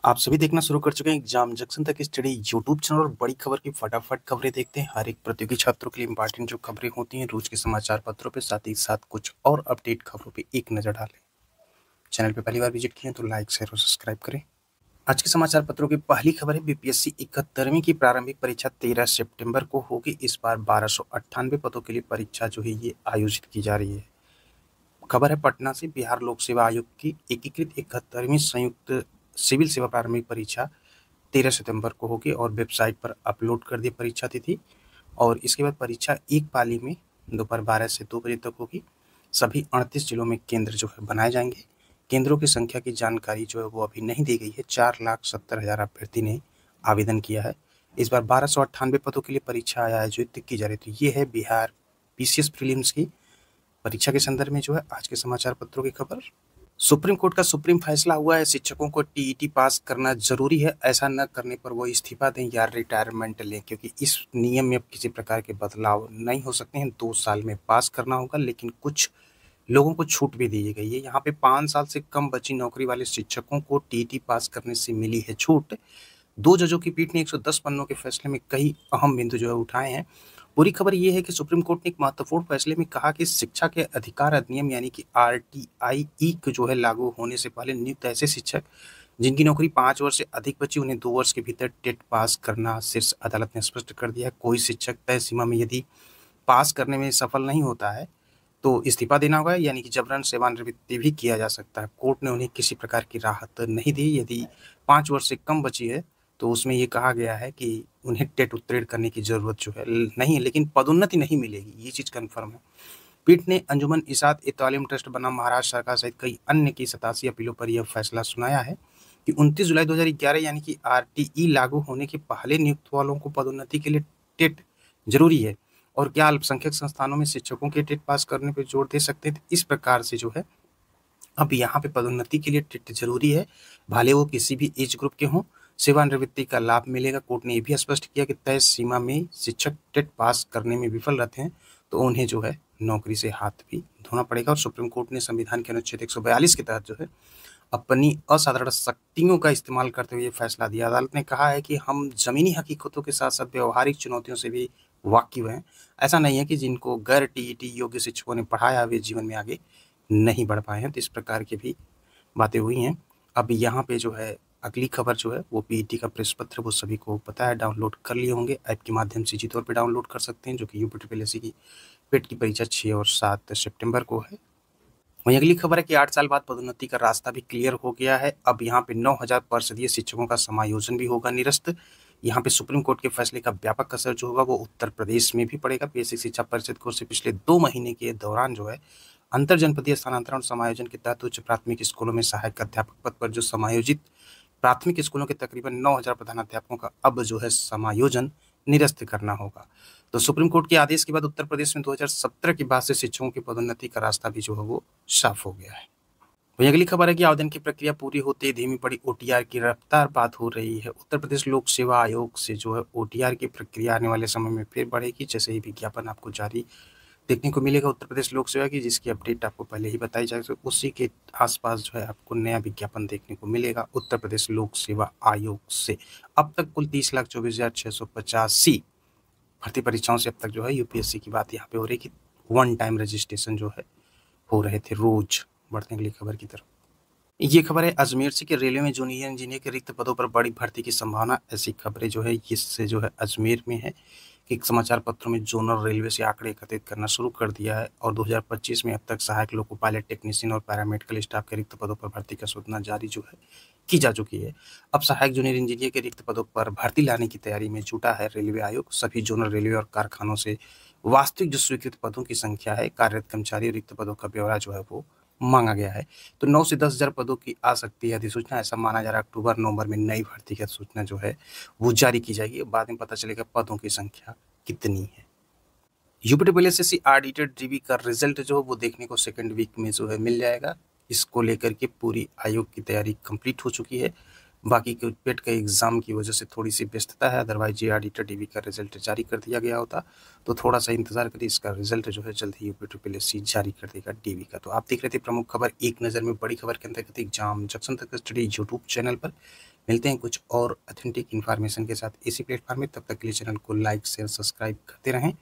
आप सभी देखना शुरू कर चुके हैं एग्जाम जंक्शन तक स्टडी यूट्यूब चैनल और बड़ी खबर की फटाफट खबरें देखते हैं। हर एक प्रतियोगी छात्रों के लिए इंपॉर्टेंट जो खबरें होती हैं रोज के समाचार पत्रों पे, साथ ही साथ कुछ और अपडेट खबरों पे एक नजर डालें। चैनल पे पहली बार विजिट किए तो लाइक शेयर और सब्सक्राइब करें। आज के समाचार पत्रों की पहली खबर है, बीपीएससी 71वीं की प्रारंभिक परीक्षा 13 सितंबर को होगी। इस बार 1298 पदों के लिए परीक्षा जो है ये आयोजित की जा रही है। खबर है पटना से, बिहार लोक सेवा आयोग की एकीकृत 71वीं संयुक्त सिविल सेवा प्रारंभिक परीक्षा 13 सितंबर को होगी और वेबसाइट पर अपलोड कर दी परीक्षा तिथि। और इसके बाद परीक्षा एक पाली में दोपहर 12 से 2 बजे तक होगी। सभी 38 जिलों में केंद्र जो है बनाए जाएंगे। केंद्रों की संख्या की जानकारी जो है वो अभी नहीं दी गई है। 4,70,000 अभ्यर्थी ने आवेदन किया है। इस बार 1298 पदों के लिए परीक्षा आयोजित की जा रही थी। ये है बिहार पीसीएस प्रीलिम्स की परीक्षा के संदर्भ में जो है आज के समाचार पत्रों की खबर। सुप्रीम कोर्ट का सुप्रीम फैसला हुआ है, शिक्षकों को टीईटी पास करना जरूरी है। ऐसा न करने पर वो इस्तीफा दें या रिटायरमेंट लें, क्योंकि इस नियम में अब किसी प्रकार के बदलाव नहीं हो सकते हैं। 2 साल में पास करना होगा, लेकिन कुछ लोगों को छूट भी दी गई है। यहाँ पे 5 साल से कम बची नौकरी वाले शिक्षकों को टीईटी पास करने से मिली है छूट। 2 जजों की पीठ ने 110 पन्नों के फैसले में कई अहम बिंदु जो है उठाए हैं। पूरी खबर ये है कि सुप्रीम कोर्ट ने एक महत्वपूर्ण फैसले में कहा कि शिक्षा के अधिकार अधिनियम यानी कि आरटीआई जो है लागू होने से पहले नियुक्त ऐसे शिक्षक जिनकी नौकरी 5 वर्ष से अधिक बची, उन्हें 2 वर्ष के भीतर टेट पास करना शीर्ष अदालत ने स्पष्ट कर दिया है। कोई शिक्षक तय सीमा में यदि पास करने में सफल नहीं होता है तो इस्तीफा देना होगा, यानी कि जबरन सेवानिवृत्ति भी किया जा सकता है। कोर्ट ने उन्हें किसी प्रकार की राहत नहीं दी। यदि 5 वर्ष से कम बची है तो उसमें ये कहा गया है कि उन्हें टेट उत्तीर्ण करने की जरूरत जो है नहीं है, लेकिन पदोन्नति नहीं मिलेगी, ये चीज कन्फर्म है। पीठ ने अंजुमन इसात ए तालीम ट्रस्ट बनाम महाराष्ट्र सरकार सहित कई अन्य की 87 अपीलों पर यह फैसला सुनाया है कि 29 जुलाई 2011 यानी कि आरटीई लागू होने के पहले नियुक्त वालों को पदोन्नति के लिए टेट जरूरी है। और क्या अल्पसंख्यक संस्थानों में शिक्षकों के टेट पास करने पर जोर दे सकते थे। इस प्रकार से जो है अब यहाँ पे पदोन्नति के लिए टेट जरूरी है, भले वो किसी भी एज ग्रुप के हों। सेवानिवृत्ति का लाभ मिलेगा। कोर्ट ने यह भी स्पष्ट किया कि तय सीमा में शिक्षक टेट पास करने में विफल रहते हैं तो उन्हें जो है नौकरी से हाथ भी धोना पड़ेगा। और सुप्रीम कोर्ट ने संविधान के अनुच्छेद 142 के तहत जो है अपनी असाधारण शक्तियों का इस्तेमाल करते हुए फैसला दिया। अदालत ने कहा है कि हम जमीनी हकीकतों के साथ साथ व्यवहारिक चुनौतियों से भी वाकिफ हैं। ऐसा नहीं है कि जिनको गैर टीईटी योग्य शिक्षकों ने पढ़ाया वे जीवन में आगे नहीं बढ़ पाए हैं। तो इस प्रकार की भी बातें हुई हैं। अब यहाँ पे जो है अगली खबर जो है वो पीईटी का प्रेस पत्र, वो सभी को पता है, डाउनलोड कर लिए होंगे। ऐप के माध्यम से जी तौर पे डाउनलोड कर सकते हैं, जो कि यूपीपीएससी की पेट की परीक्षा 6 और 7 सितंबर को है। वहीं अगली खबर है कि 8 साल बाद पदोन्नति का रास्ता भी क्लियर हो गया है। अब यहाँ पे 9,000 परिषदीय शिक्षकों का समायोजन भी होगा निरस्त। यहाँ पे सुप्रीम कोर्ट के फैसले का व्यापक असर जो होगा वो उत्तर प्रदेश में भी पड़ेगा। बेसिक शिक्षा परिषद को से पिछले 2 महीने के दौरान जो है अंतर जनपदीय स्थानांतरण और समायोजन के तहत उच्च प्राथमिक स्कूलों में सहायक अध्यापक पद पर जो समायोजित प्राथमिक स्कूलों के तकरीबन 9,000 प्रधानाध्यापकों का अब जो है समायोजन निरस्त करना होगा। तो सुप्रीम कोर्ट के आदेश के बाद उत्तर प्रदेश में 2017 के बाद से शिक्षकों की पदोन्नति का रास्ता भी जो है वो साफ हो गया है। वहीं अगली खबर है कि आवेदन की प्रक्रिया पूरी होते ही धीमी पड़ी ओटीआर की रफ्तार। बात हो रही है उत्तर प्रदेश लोक सेवा आयोग से जो है ओटीआर की प्रक्रिया आने वाले समय में फिर बढ़ेगी। जैसे ही विज्ञापन आपको जारी देखने को मिलेगा उत्तर प्रदेश लोक सेवा की, जिसकी अपडेट आपको पहले ही बताई जाए, तो उसी के आसपास जो है आपको नया विज्ञापन देखने को मिलेगा उत्तर प्रदेश लोक सेवा आयोग से। अब तक कुल 30,24,685 भर्ती परीक्षाओं से अब तक जो है यूपीएससी की बात यहाँ पे हो रही कि 1 टाइम रजिस्ट्रेशन जो है हो रहे थे रोज। बढ़ते अगली खबर की तरफ। ये खबर है अजमेर से कि रेलवे में जूनियर इंजीनियर के रिक्त पदों पर बड़ी भर्ती की संभावना। ऐसी खबरें जो है इससे जो है अजमेर में है कि समाचार पत्रों में जोनल रेलवे से आंकड़े एकत्रित करना शुरू कर दिया है और 2025 में अब तक सहायक लोको पायलट, टेक्नीशियन और पैरामेडिकल स्टाफ के रिक्त पदों पर भर्ती का सूचना जारी जो है की जा चुकी है। अब सहायक जूनियर इंजीनियर के रिक्त पदों पर भर्ती लाने की तैयारी में जुटा है रेलवे आयोग। सभी जोनल रेलवे और कारखानों से वास्तविक जो स्वीकृत पदों की संख्या है, कार्यरत कर्मचारी रिक्त पदों का ब्यौरा जो है वो मांगा गया है। तो 9 से 10,000 पदों की आ सकती है अधिसूचना। ऐसा माना जा रहा है अक्टूबर नवंबर में नई भर्ती की सूचना जो है वो जारी की जाएगी। बाद में पता चलेगा पदों की संख्या कितनी है। यूपीपीएससी ऑडिटर डीबी का रिजल्ट जो है वो देखने को सेकंड वीक में जो है मिल जाएगा। इसको लेकर के पूरी आयोग की तैयारी कंप्लीट हो चुकी है। बाकी के पेट का एग्जाम की वजह से थोड़ी सी व्यस्तता है, अदरवाइज ये ऑडिटर डीबी का रिजल्ट जारी कर दिया गया होता। तो थोड़ा सा इंतजार करिए, इसका रिजल्ट जो है जल्द ही यूपीपीएससी जारी कर देगा डीबी का। तो आप देख रहे थे प्रमुख खबर एक नज़र में, बड़ी खबर के अंतर्गत एग्जाम जंक्शन तक स्टडी यूट्यूब चैनल पर। मिलते हैं कुछ और ऑथेंटिक इन्फॉर्मेशन के साथ इसी प्लेटफॉर्म में, तब तक के लिए चैनल को लाइक शेयर सब्सक्राइब करते रहें।